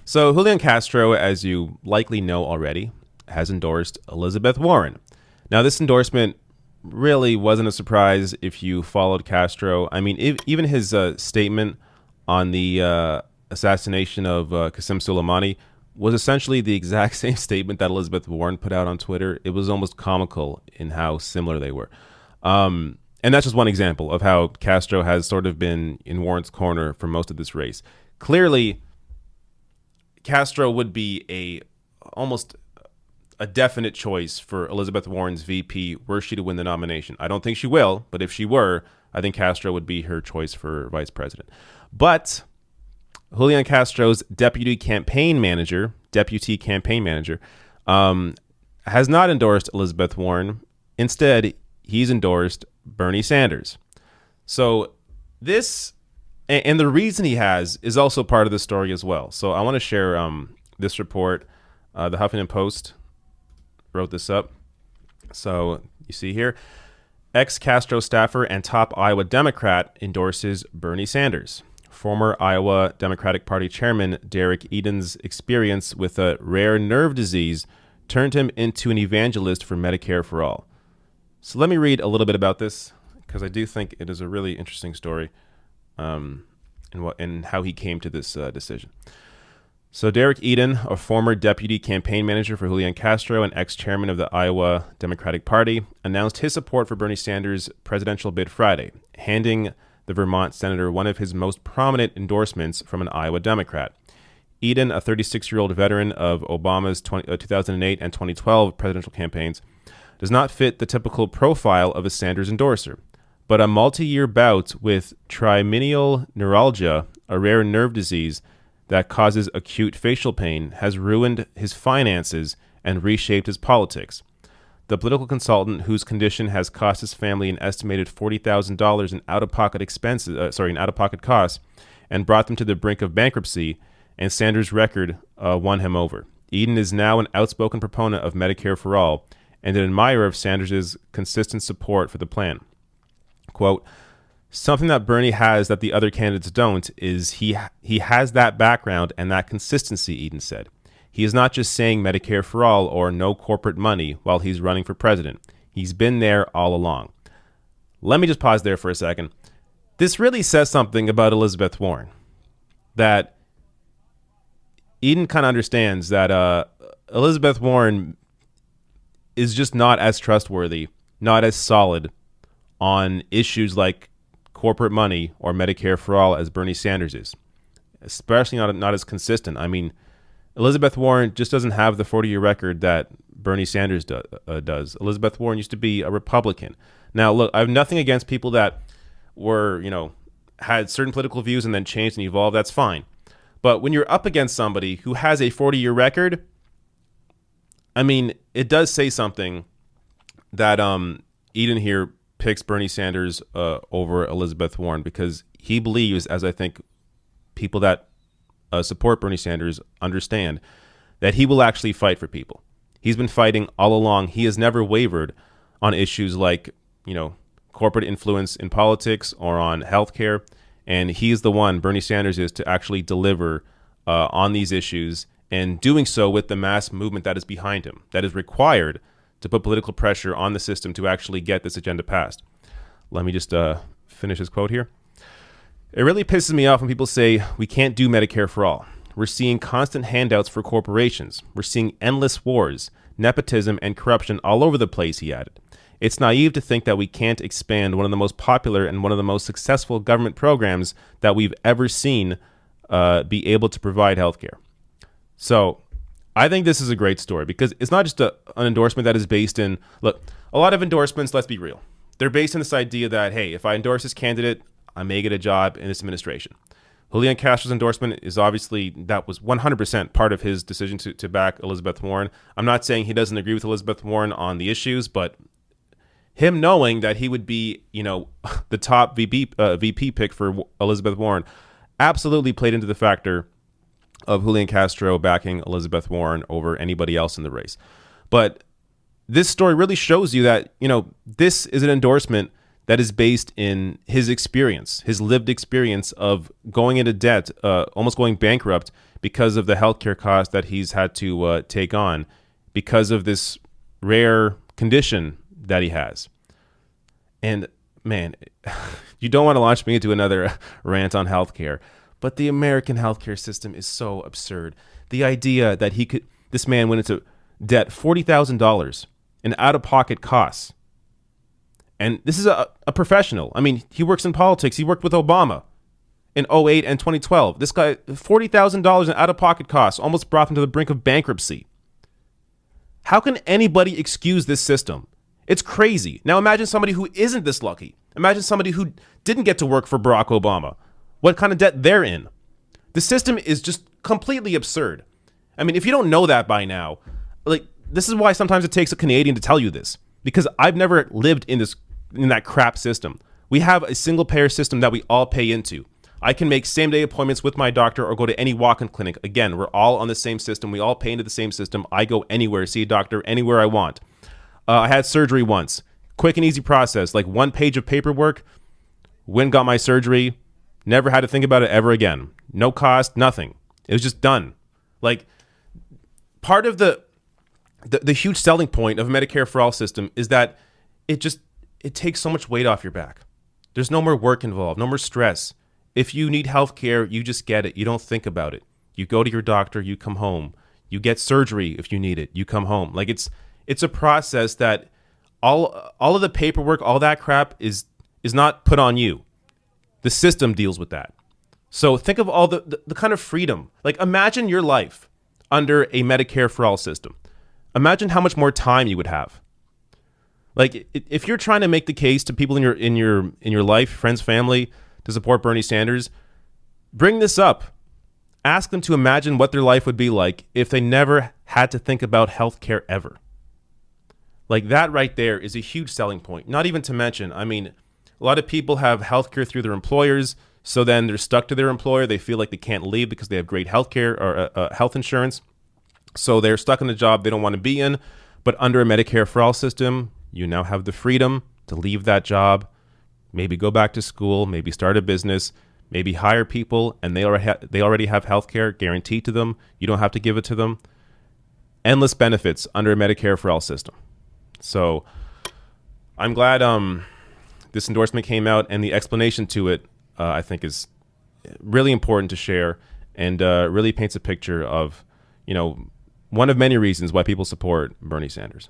So Julian Castro, as you likely know already, has endorsed Elizabeth Warren. Now, this endorsement really wasn't a surprise if you followed Castro. I mean, even his statement on the assassination of Qasem Soleimani was essentially the exact same statement that Elizabeth Warren put out on Twitter. It was almost comical in how similar they were. And that's just one example of how Castro has sort of been in Warren's corner for most of this race. Clearly, Castro would be almost a definite choice for Elizabeth Warren's VP were she to win the nomination. I don't think she will, but if she were, I think Castro would be her choice for vice president. But Julian Castro's deputy campaign manager, has not endorsed Elizabeth Warren. Instead, he's endorsed Bernie Sanders. So this, and the reason he has, is also part of the story as well. So I want to share this report. The Huffington Post wrote this up. So you see here, ex-Castro staffer and top Iowa Democrat endorses Bernie Sanders. Former Iowa Democratic Party chairman Derek Eden's experience with a rare nerve disease turned him into an evangelist for Medicare for All. So let me read a little bit about this, because I do think it is a really interesting story, and how he came to this decision. So Derek Eden, a former deputy campaign manager for Julian Castro and ex-chairman of the Iowa Democratic Party, announced his support for Bernie Sanders' presidential bid Friday, handing the Vermont senator one of his most prominent endorsements from an Iowa Democrat. Eden, a 36-year-old veteran of Obama's 2008 and 2012 presidential campaigns, does not fit the typical profile of a Sanders endorser, but a multi-year bout with trigeminal neuralgia, a rare nerve disease that causes acute facial pain, has ruined his finances and reshaped his politics. The political consultant, whose condition has cost his family an estimated $40,000 in out-of-pocket costs, and brought them to the brink of bankruptcy, and Sanders' record won him over. Eden is now an outspoken proponent of Medicare for All and an admirer of Sanders' consistent support for the plan. Quote, "Something that Bernie has that the other candidates don't is he has that background and that consistency," Eden said. "He is not just saying Medicare for all or no corporate money while he's running for president. He's been there all along." Let me just pause there for a second. This really says something about Elizabeth Warren, that Eden kind of understands that Elizabeth Warren is just not as trustworthy, not as solid on issues like corporate money or Medicare for all as Bernie Sanders is, especially not as consistent. I mean, Elizabeth Warren just doesn't have the 40-year record that Bernie Sanders does. Elizabeth Warren used to be a Republican. Now, look, I have nothing against people that were, had certain political views and then changed and evolved. That's fine. But when you're up against somebody who has a 40-year record, I mean, it does say something that Eden here picks Bernie Sanders over Elizabeth Warren, because he believes, as I think people that support Bernie Sanders understand, that he will actually fight for people. He's been fighting all along. He has never wavered on issues like, corporate influence in politics or on healthcare. And he's the one, Bernie Sanders is, to actually deliver on these issues, and doing so with the mass movement that is behind him, that is required to put political pressure on the system to actually get this agenda passed. Let me just finish his quote here. "It really pisses me off when people say we can't do Medicare for all. We're seeing constant handouts for corporations. We're seeing endless wars, nepotism, and corruption all over the place," he added. "It's naive to think that we can't expand one of the most popular and one of the most successful government programs that we've ever seen be able to provide healthcare." So I think this is a great story, because it's not just an endorsement that is based in, look, a lot of endorsements, let's be real, they're based on this idea that, hey, if I endorse this candidate, I may get a job in this administration. Julian Castro's endorsement is obviously, that was 100% part of his decision to back Elizabeth Warren. I'm not saying he doesn't agree with Elizabeth Warren on the issues, but him knowing that he would be, the top VP pick for Elizabeth Warren absolutely played into the factor of Julian Castro backing Elizabeth Warren over anybody else in the race. But this story really shows you that, this is an endorsement that is based in his experience, his lived experience of going into debt, almost going bankrupt because of the healthcare costs that he's had to take on because of this rare condition that he has. And man, you don't want to launch me into another rant on healthcare, but the American healthcare system is so absurd. The idea that this man went into debt, $40,000 in out-of-pocket costs. And this is a professional. I mean, he works in politics. He worked with Obama in 2008 and 2012. This guy, $40,000 in out-of-pocket costs, almost brought him to the brink of bankruptcy. How can anybody excuse this system? It's crazy. Now imagine somebody who isn't this lucky. Imagine somebody who didn't get to work for Barack Obama. What kind of debt they're in. The system is just completely absurd. I mean, if you don't know that by now, this is why sometimes it takes a Canadian to tell you this, because I've never lived in that crap system. We have a single payer system that we all pay into. I can make same day appointments with my doctor or go to any walk-in clinic. Again, we're all on the same system. We all pay into the same system. I go anywhere, see a doctor anywhere I want. I had surgery once. Quick and easy process, like 1 page of paperwork. Went, got my surgery. Never had to think about it ever again. No cost, nothing. It was just done. Like, part of the huge selling point of a Medicare for All system is that it takes so much weight off your back. There's no more work involved, no more stress. If you need health care, you just get it. You don't think about it. You go to your doctor, you come home. You get surgery if you need it. You come home. Like, it's a process that all of the paperwork, all that crap is not put on you. The system deals with that. So think of all the kind of freedom. Like, imagine your life under a Medicare for All system. Imagine how much more time you would have. Like, if you're trying to make the case to people in your life, friends, family, to support Bernie Sanders, bring this up. Ask them to imagine what their life would be like if they never had to think about healthcare ever. Like, that right there is a huge selling point. Not even to mention, I mean, a lot of people have healthcare through their employers, so then they're stuck to their employer. They feel like they can't leave because they have great healthcare or health insurance. So they're stuck in a job they don't want to be in. But under a Medicare for All system, you now have the freedom to leave that job, maybe go back to school, maybe start a business, maybe hire people, and they already have healthcare guaranteed to them. You don't have to give it to them. Endless benefits under a Medicare for All system. So I'm glad this endorsement came out, and the explanation to it, I think, is really important to share, and really paints a picture of, one of many reasons why people support Bernie Sanders.